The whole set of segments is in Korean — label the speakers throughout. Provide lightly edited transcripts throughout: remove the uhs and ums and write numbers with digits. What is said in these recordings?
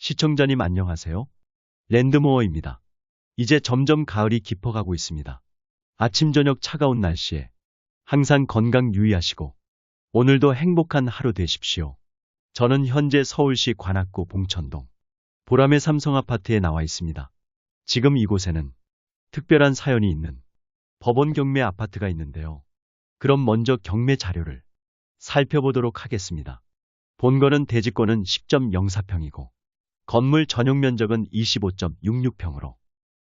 Speaker 1: 시청자님 안녕하세요. 랜드모어입니다. 이제 점점 가을이 깊어가고 있습니다. 아침 저녁 차가운 날씨에 항상 건강 유의하시고 오늘도 행복한 하루 되십시오. 저는 현재 서울시 관악구 봉천동 보람의 삼성아파트에 나와 있습니다. 지금 이곳에는 특별한 사연이 있는 법원 경매 아파트가 있는데요. 그럼 먼저 경매 자료를 살펴보도록 하겠습니다. 본건은 대지권은 10.04평이고 건물 전용 면적은 25.66평으로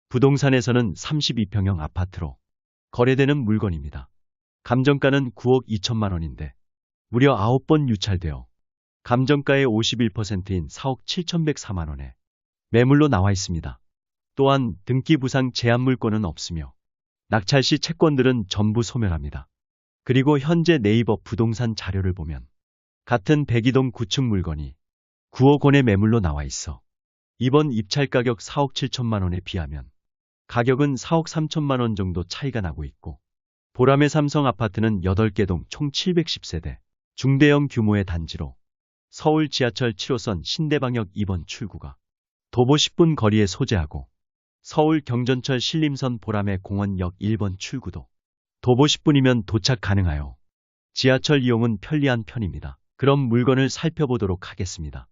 Speaker 1: 부동산에서는 32평형 아파트로 거래되는 물건입니다. 감정가는 9억 2천만 원인데 무려 9번 유찰되어 감정가의 51%인 4억 7,104만 원에 매물로 나와 있습니다. 또한 등기 부상 제한 물건은 없으며 낙찰 시 채권들은 전부 소멸합니다. 그리고 현재 네이버 부동산 자료를 보면 같은 백이동 구축 물건이 9억 원의 매물로 나와 있어 이번 입찰 가격 4억 7천만 원에 비하면 가격은 4억 3천만 원 정도 차이가 나고 있고 보람의 삼성 아파트는 8개 동 총 710세대 중대형 규모의 단지로 서울 지하철 7호선 신대방역 2번 출구가 도보 10분 거리에 소재하고 서울 경전철 신림선 보람의 공원역 1번 출구도 도보 10분이면 도착 가능하여 지하철 이용은 편리한 편입니다. 그럼 물건을 살펴보도록 하겠습니다.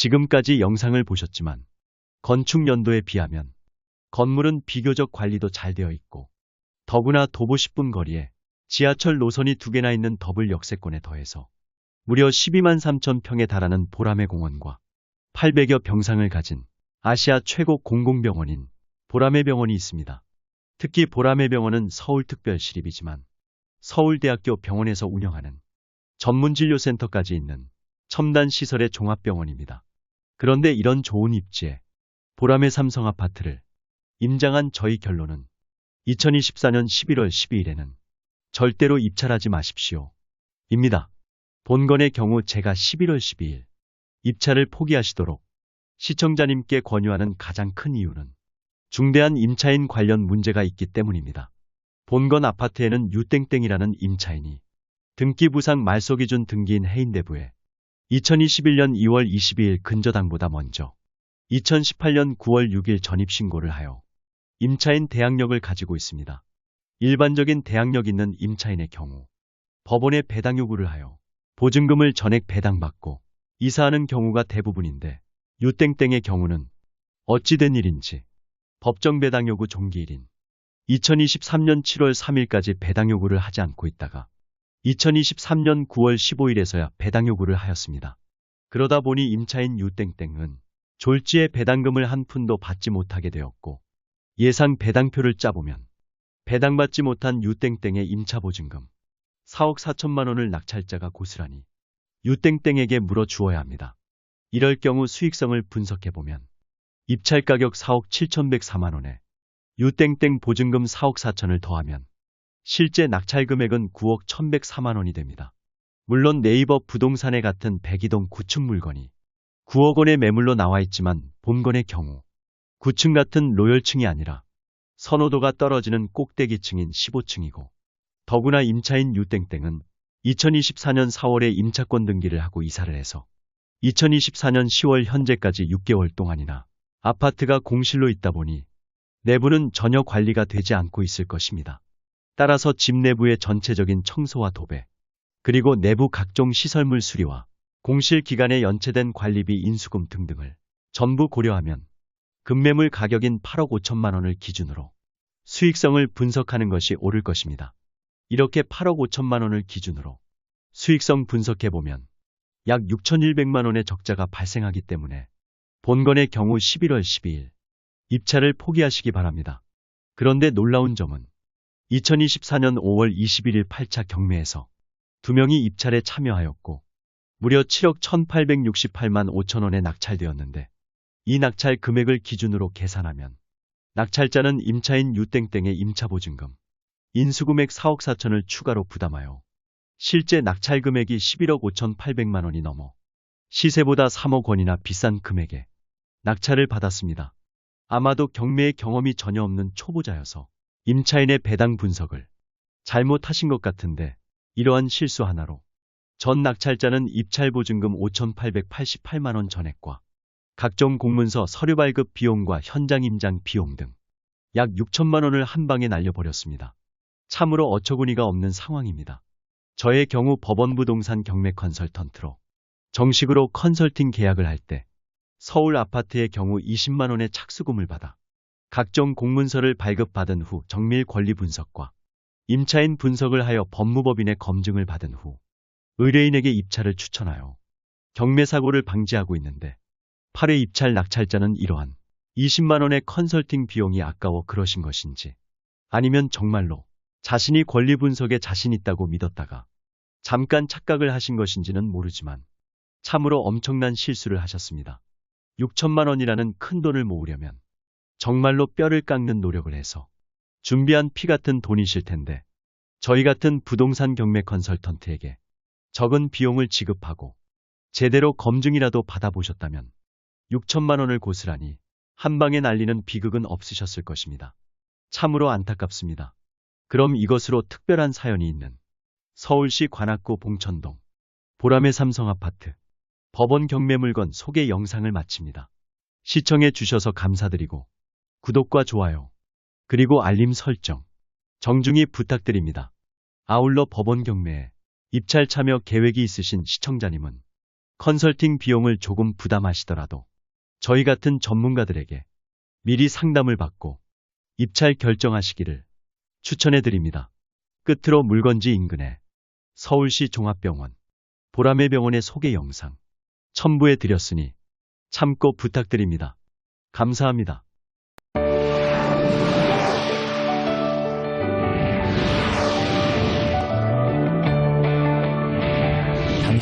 Speaker 1: 지금까지 영상을 보셨지만 건축 연도에 비하면 건물은 비교적 관리도 잘 되어 있고 더구나 도보 10분 거리에 지하철 노선이 2개나 있는 더블 역세권에 더해서 무려 12만 3천 평에 달하는 보라매 공원과 800여 병상을 가진 아시아 최고 공공병원인 보라매 병원이 있습니다. 특히 보라매 병원은 서울특별시립이지만 서울대학교 병원에서 운영하는 전문진료센터까지 있는 첨단 시설의 종합병원입니다. 그런데 이런 좋은 입지에 보라매 삼성 아파트를 임장한 저희 결론은 2024년 11월 12일에는 절대로 입찰하지 마십시오. 입니다. 본건의 경우 제가 11월 12일 입찰을 포기하시도록 시청자님께 권유하는 가장 큰 이유는 중대한 임차인 관련 문제가 있기 때문입니다. 본건 아파트에는 유땡땡이라는 임차인이 등기부상 말소기준 등기인 해인대부에 2021년 2월 22일 근저당보다 먼저 2018년 9월 6일 전입신고를 하여 임차인 대항력을 가지고 있습니다. 일반적인 대항력 있는 임차인의 경우 법원에 배당 요구를 하여 보증금을 전액 배당받고 이사하는 경우가 대부분인데 유땡땡의 경우는 어찌된 일인지 법정 배당 요구 종기일인 2023년 7월 3일까지 배당 요구를 하지 않고 있다가 2023년 9월 15일에서야 배당 요구를 하였습니다. 그러다 보니 임차인 유땡땡은 졸지에 배당금을 한 푼도 받지 못하게 되었고 예상 배당표를 짜보면 배당받지 못한 유땡땡의 임차보증금 4억 4천만 원을 낙찰자가 고스란히 유땡땡에게 물어주어야 합니다. 이럴 경우 수익성을 분석해보면 입찰가격 4억 7,104만 원에 유땡땡 보증금 4억 4천을 더하면 실제 낙찰 금액은 9억 1,104만 원이 됩니다. 물론 네이버 부동산에 같은 102동 9층 물건이 9억 원의 매물로 나와 있지만 본건의 경우 9층 같은 로열층이 아니라 선호도가 떨어지는 꼭대기층인 15층이고 더구나 임차인 유땡땡은 2024년 4월에 임차권 등기를 하고 이사를 해서 2024년 10월 현재까지 6개월 동안이나 아파트가 공실로 있다 보니 내부는 전혀 관리가 되지 않고 있을 것입니다. 따라서 집 내부의 전체적인 청소와 도배, 그리고 내부 각종 시설물 수리와 공실 기간에 연체된 관리비 인수금 등등을 전부 고려하면 급매물 가격인 8억 5천만 원을 기준으로 수익성을 분석하는 것이 옳을 것입니다. 이렇게 8억 5천만 원을 기준으로 수익성 분석해보면 약 6,100만 원의 적자가 발생하기 때문에 본건의 경우 11월 12일 입찰을 포기하시기 바랍니다. 그런데 놀라운 점은 2024년 5월 21일 8차 경매에서 2명이 입찰에 참여하였고 무려 7억 1,868만 5천 원에 낙찰되었는데 이 낙찰 금액을 기준으로 계산하면 낙찰자는 임차인 유땡땡의 임차보증금, 인수금액 4억 4천을 추가로 부담하여 실제 낙찰 금액이 11억 5,800만 원이 넘어 시세보다 3억 원이나 비싼 금액에 낙찰을 받았습니다. 아마도 경매의 경험이 전혀 없는 초보자여서 임차인의 배당 분석을 잘못하신 것 같은데 이러한 실수 하나로 전 낙찰자는 입찰보증금 5,888만 원 전액과 각종 공문서 서류 발급 비용과 현장 임장 비용 등 약 6천만 원을 한 방에 날려버렸습니다. 참으로 어처구니가 없는 상황입니다. 저의 경우 법원부동산 경매 컨설턴트로 정식으로 컨설팅 계약을 할 때 서울 아파트의 경우 20만 원의 착수금을 받아 각종 공문서를 발급받은 후 정밀 권리 분석과 임차인 분석을 하여 법무법인의 검증을 받은 후 의뢰인에게 입찰을 추천하여 경매 사고를 방지하고 있는데 8회 입찰 낙찰자는 이러한 20만 원의 컨설팅 비용이 아까워 그러신 것인지 아니면 정말로 자신이 권리 분석에 자신 있다고 믿었다가 잠깐 착각을 하신 것인지는 모르지만 참으로 엄청난 실수를 하셨습니다. 6천만 원이라는 큰 돈을 모으려면 정말로 뼈를 깎는 노력을 해서 준비한 피 같은 돈이실 텐데 저희 같은 부동산 경매 컨설턴트에게 적은 비용을 지급하고 제대로 검증이라도 받아보셨다면 6천만 원을 고스란히 한 방에 날리는 비극은 없으셨을 것입니다. 참으로 안타깝습니다. 그럼 이것으로 특별한 사연이 있는 서울시 관악구 봉천동 보라매 삼성아파트 법원 경매물건 소개 영상을 마칩니다. 시청해 주셔서 감사드리고 구독과 좋아요 그리고 알림 설정 정중히 부탁드립니다. 아울러 법원 경매에 입찰 참여 계획이 있으신 시청자님은 컨설팅 비용을 조금 부담하시더라도 저희 같은 전문가들에게 미리 상담을 받고 입찰 결정하시기를 추천해 드립니다. 끝으로 물건지 인근의 서울시 종합병원 보라매 병원의 소개 영상 첨부해 드렸으니 참고 부탁드립니다. 감사합니다.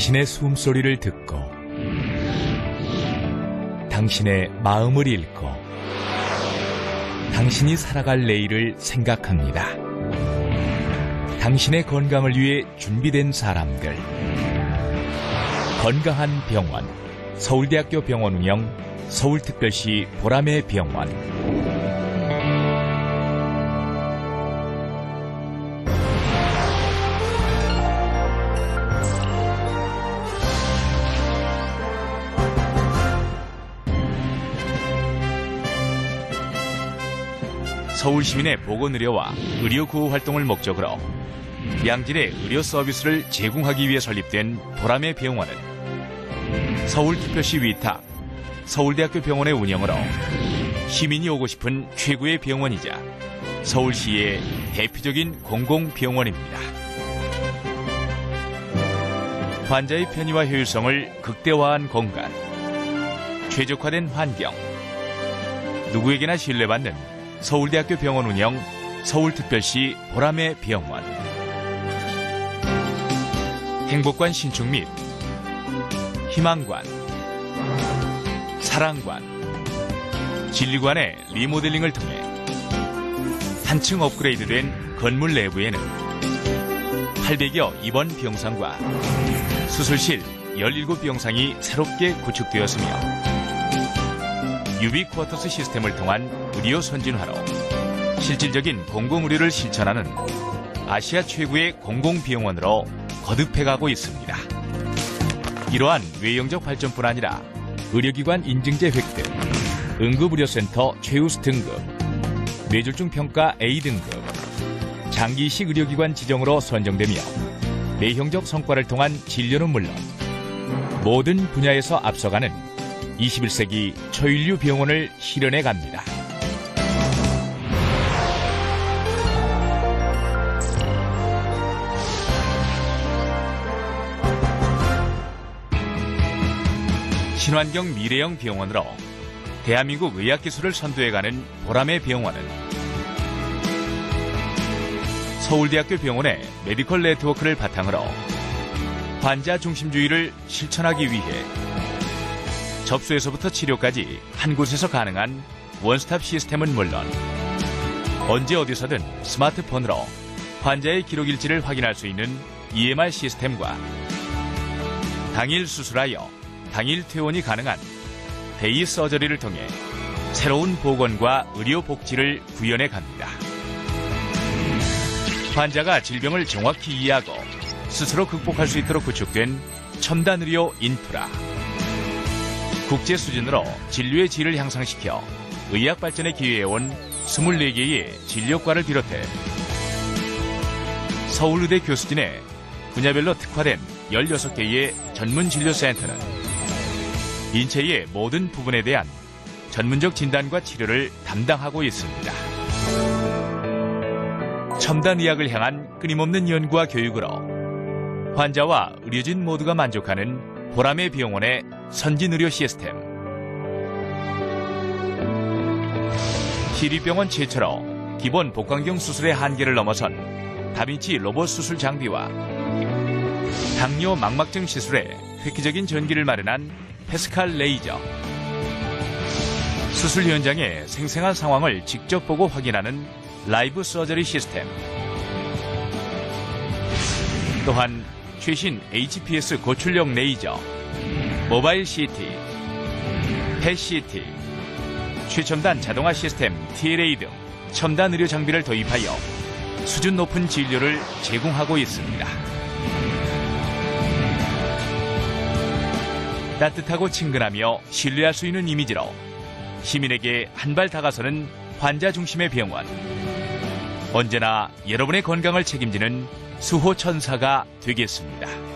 Speaker 2: 당신의 숨소리를 듣고 당신의 마음을 읽고 당신이 살아갈 내일을 생각합니다. 당신의 건강을 위해 준비된 사람들. 건강한 병원, 서울대학교 병원 운영, 서울특별시 보라매 병원. 서울시민의 보건의료와 의료구호 활동을 목적으로 양질의 의료 서비스를 제공하기 위해 설립된 보라매 병원은 서울특별시 위탁 서울대학교 병원의 운영으로 시민이 오고 싶은 최고의 병원이자 서울시의 대표적인 공공병원입니다. 환자의 편의와 효율성을 극대화한 공간, 최적화된 환경, 누구에게나 신뢰받는 서울대학교 병원 운영 서울특별시 보라매 병원. 행복관 신축 및 희망관, 사랑관, 진리관의 리모델링을 통해 한층 업그레이드된 건물 내부에는 800여 입원 병상과 수술실 17병상이 새롭게 구축되었으며 유비쿼터스 시스템을 통한 의료 선진화로 실질적인 공공의료를 실천하는 아시아 최고의 공공병원으로 거듭해가고 있습니다. 이러한 외형적 발전뿐 아니라 의료기관 인증제 획득, 응급의료센터 최우수 등급, 뇌졸중 평가 A 등급, 장기이식 의료기관 지정으로 선정되며 내형적 성과를 통한 진료는 물론 모든 분야에서 앞서가는 21세기 초인류 병원을 실현해 갑니다. 친환경 미래형 병원으로 대한민국 의학기술을 선도해가는 보라매 병원은 서울대학교 병원의 메디컬 네트워크를 바탕으로 환자 중심주의를 실천하기 위해 접수에서부터 치료까지 한 곳에서 가능한 원스톱 시스템은 물론 언제 어디서든 스마트폰으로 환자의 기록일지를 확인할 수 있는 EMR 시스템과 당일 수술하여 당일 퇴원이 가능한 데이 서저리를 통해 새로운 보건과 의료 복지를 구현해 갑니다. 환자가 질병을 정확히 이해하고 스스로 극복할 수 있도록 구축된 첨단 의료 인프라. 국제 수준으로 진료의 질을 향상시켜 의학 발전에 기여해온 24개의 진료과를 비롯해 서울의대 교수진의 분야별로 특화된 16개의 전문 진료센터는 인체의 모든 부분에 대한 전문적 진단과 치료를 담당하고 있습니다. 첨단 의학을 향한 끊임없는 연구와 교육으로 환자와 의료진 모두가 만족하는 보라매 병원의 선진의료 시스템. 시립병원 최초로 기본 복강경 수술의 한계를 넘어선 다빈치 로봇 수술 장비와 당뇨 망막증 시술에 획기적인 전기를 마련한 패스칼 레이저. 수술 현장의 생생한 상황을 직접 보고 확인하는 라이브 서저리 시스템. 또한 최신 HPS 고출력 레이저, 모바일 CT, 펫 CT, 최첨단 자동화 시스템 TLA 등 첨단 의료 장비를 도입하여 수준 높은 진료를 제공하고 있습니다. 따뜻하고 친근하며 신뢰할 수 있는 이미지로 시민에게 한 발 다가서는 환자 중심의 병원. 언제나 여러분의 건강을 책임지는 수호천사가 되겠습니다.